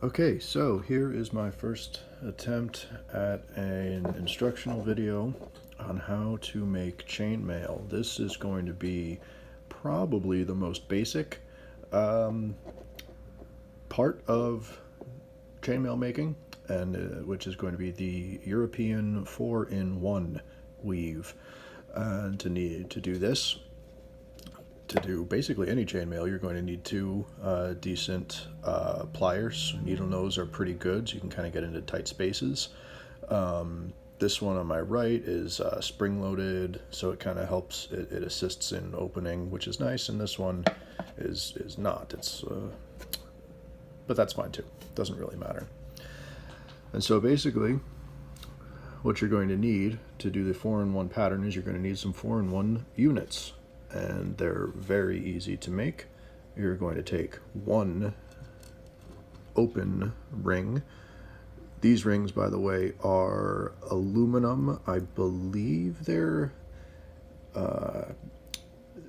Okay, so here is my first attempt at an instructional video on how to make chainmail. This is going to be probably the most basic um, part of chainmail making, and which is going to be the European 4-in-1 weave. And to do this, to do basically any chainmail, you're going to need two decent pliers. Needle nose are pretty good, so you can kind of get into tight spaces. This one on my right is spring-loaded, so it kind of helps. It assists in opening, which is nice. And this one is not. But that's fine too. Doesn't really matter. And so basically, what you're going to need to do the 4-in-1 pattern is you're going to need some 4-in-1 units. And they're very easy to make. You're going to take one open ring. These rings, by the way, are aluminum. I believe they're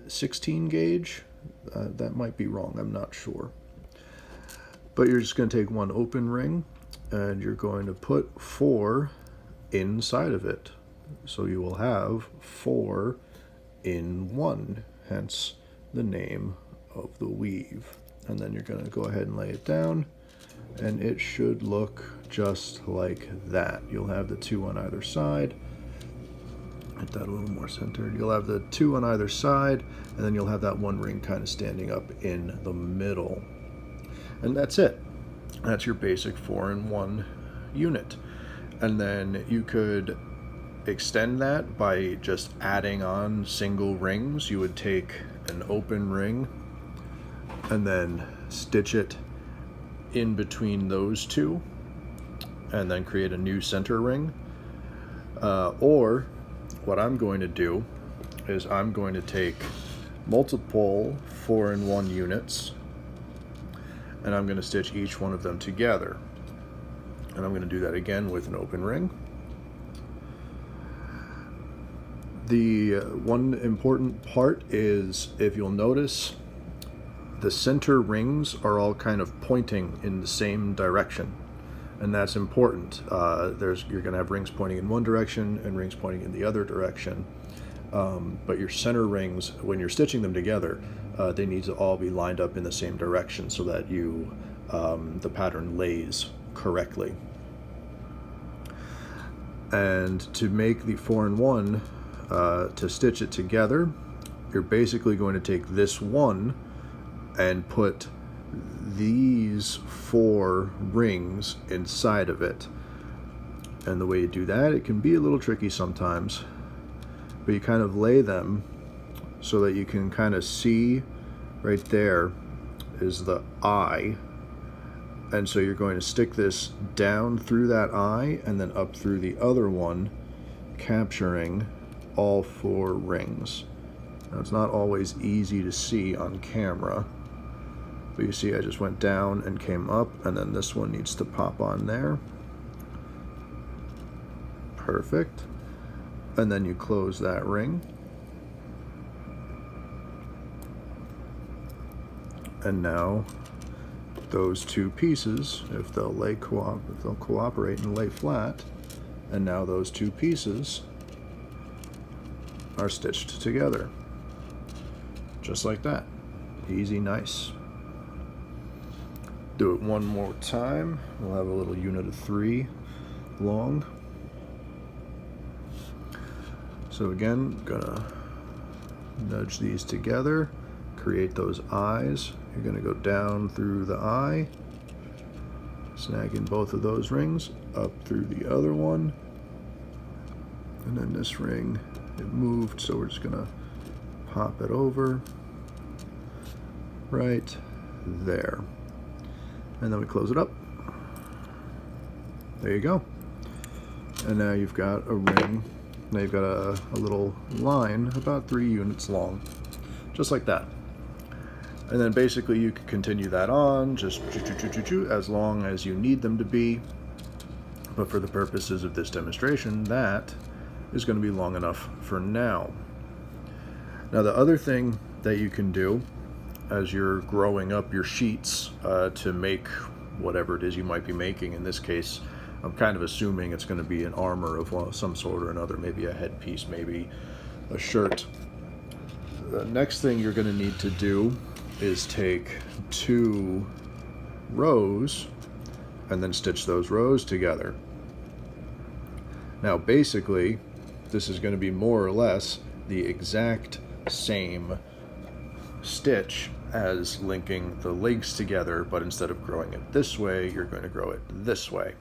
16 gauge. That might be wrong, I'm not sure. But you're just going to take one open ring and you're going to put 4 inside of it. So you will have 4 in 1, hence the name of the weave. And then you're going to go ahead and lay it down, and it should look just like that. You'll have the 2 on either side. Get that a little more centered. You'll have the 2 on either side, and then you'll have that one ring kind of standing up in the middle. And that's it. That's your basic 4-in-1 unit. And then you could extend that by just adding on single rings. You would take an open ring and then stitch it in between those two and then create a new center ring. Or what I'm going to do is I'm going to take multiple 4-in-1 units and I'm going to stitch each one of them together. And I'm going to do that again with an open ring. The one important part is, if you'll notice, the center rings are all kind of pointing in the same direction, and that's important. You're going to have rings pointing in one direction and rings pointing in the other direction, but your center rings, when you're stitching them together, they need to all be lined up in the same direction so that the pattern lays correctly. And to make the 4-in-1, to stitch it together, you're basically going to take this one and put these 4 rings inside of it. And the way you do that, it can be a little tricky sometimes, but you kind of lay them so that you can kind of see right there is the eye. And so you're going to stick this down through that eye and then up through the other one, capturing all 4 rings. Now, it's not always easy to see on camera, but you see I just went down and came up, and then this one needs to pop on there. Perfect. And then you close that ring. And now those 2 pieces, if they'll cooperate and lay flat, and now those 2 pieces are stitched together, just like that. Easy, nice. Do it one more time. We'll have a little unit of 3 long. So again, gonna nudge these together, create those eyes. You're gonna go down through the eye, snag in both of those rings, up through the other one, and then this ring, it moved, so we're just gonna pop it over right there. And then we close it up. There you go. And now you've got a ring. Now you've got a little line about 3 units long, just like that. And then basically you can continue that on, just as long as you need them to be. But for the purposes of this demonstration, that is going to be long enough for now. Now, the other thing that you can do as you're growing up your sheets to make whatever it is you might be making. In this case, I'm kind of assuming it's going to be an armor of some sort or another, maybe a headpiece, maybe a shirt. The next thing you're going to need to do is take 2 rows and then stitch those rows together. Now basically, this is going to be more or less the exact same stitch as linking the legs together, but instead of growing it this way, you're going to grow it this way.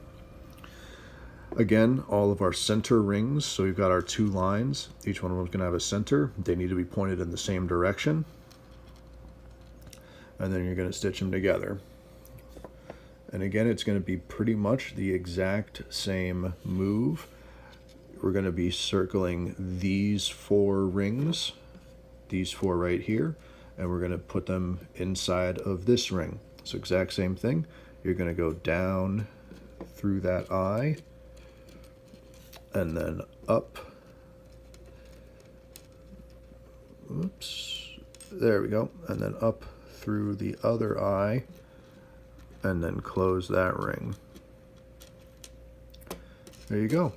Again, all of our center rings, so we've got our 2 lines. Each one of them is going to have a center. They need to be pointed in the same direction. And then you're going to stitch them together. And again, it's going to be pretty much the exact same move. We're going to be circling these 4 rings, these 4 right here, and we're going to put them inside of this ring. So exact same thing. You're going to go down through that eye, and then up. Oops. There we go. And then up through the other eye, and then close that ring. There you go.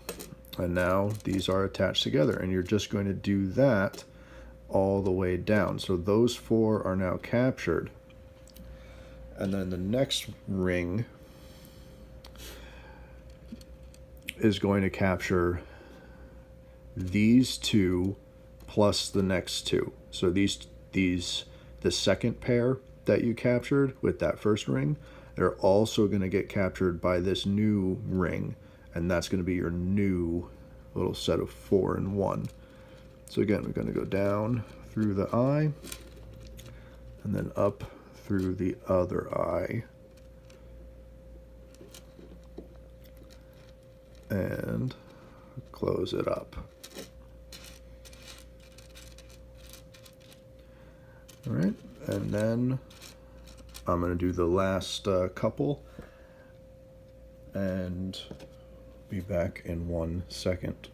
And now these are attached together, and you're just going to do that all the way down. So those 4 are now captured. And then the next ring is going to capture these 2 plus the next 2. So the second pair that you captured with that first ring, they're also going to get captured by this new ring, and that's going to be your new little set of 4 in 1. So again, we're going to go down through the eye and then up through the other eye and close it up. All right, and then I'm going to do the last couple and be back in 1 second.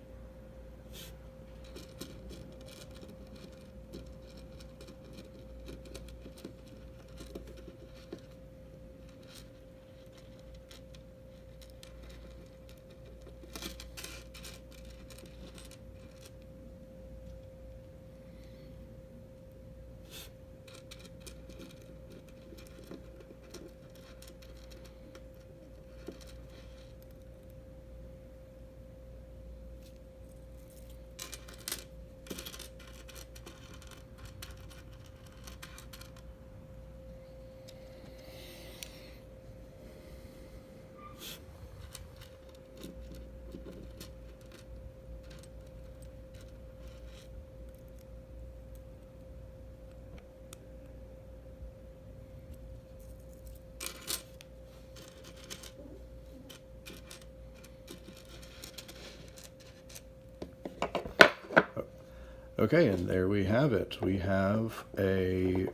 Okay, and there we have it. We have a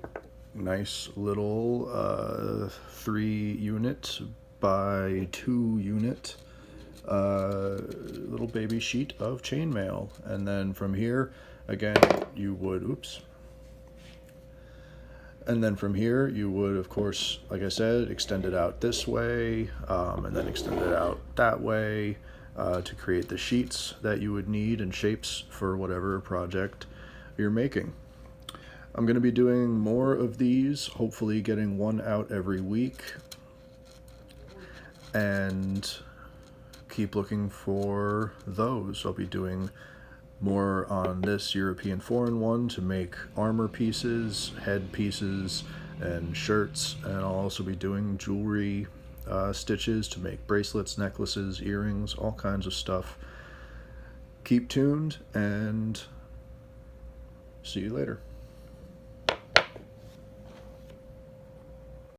nice little 3-unit by 2-unit little baby sheet of chainmail. And then from here, again, you would, and then from here, you would, of course, like I said, extend it out this way, and then extend it out that way, to create the sheets that you would need and shapes for whatever project you're making. I'm going to be doing more of these, hopefully getting 1 out every week, and keep looking for those. I'll be doing more on this European 4-in-1 to make armor pieces, head pieces, and shirts, and I'll also be doing jewelry stitches to make bracelets, necklaces, earrings, all kinds of stuff. Keep tuned, and see you later.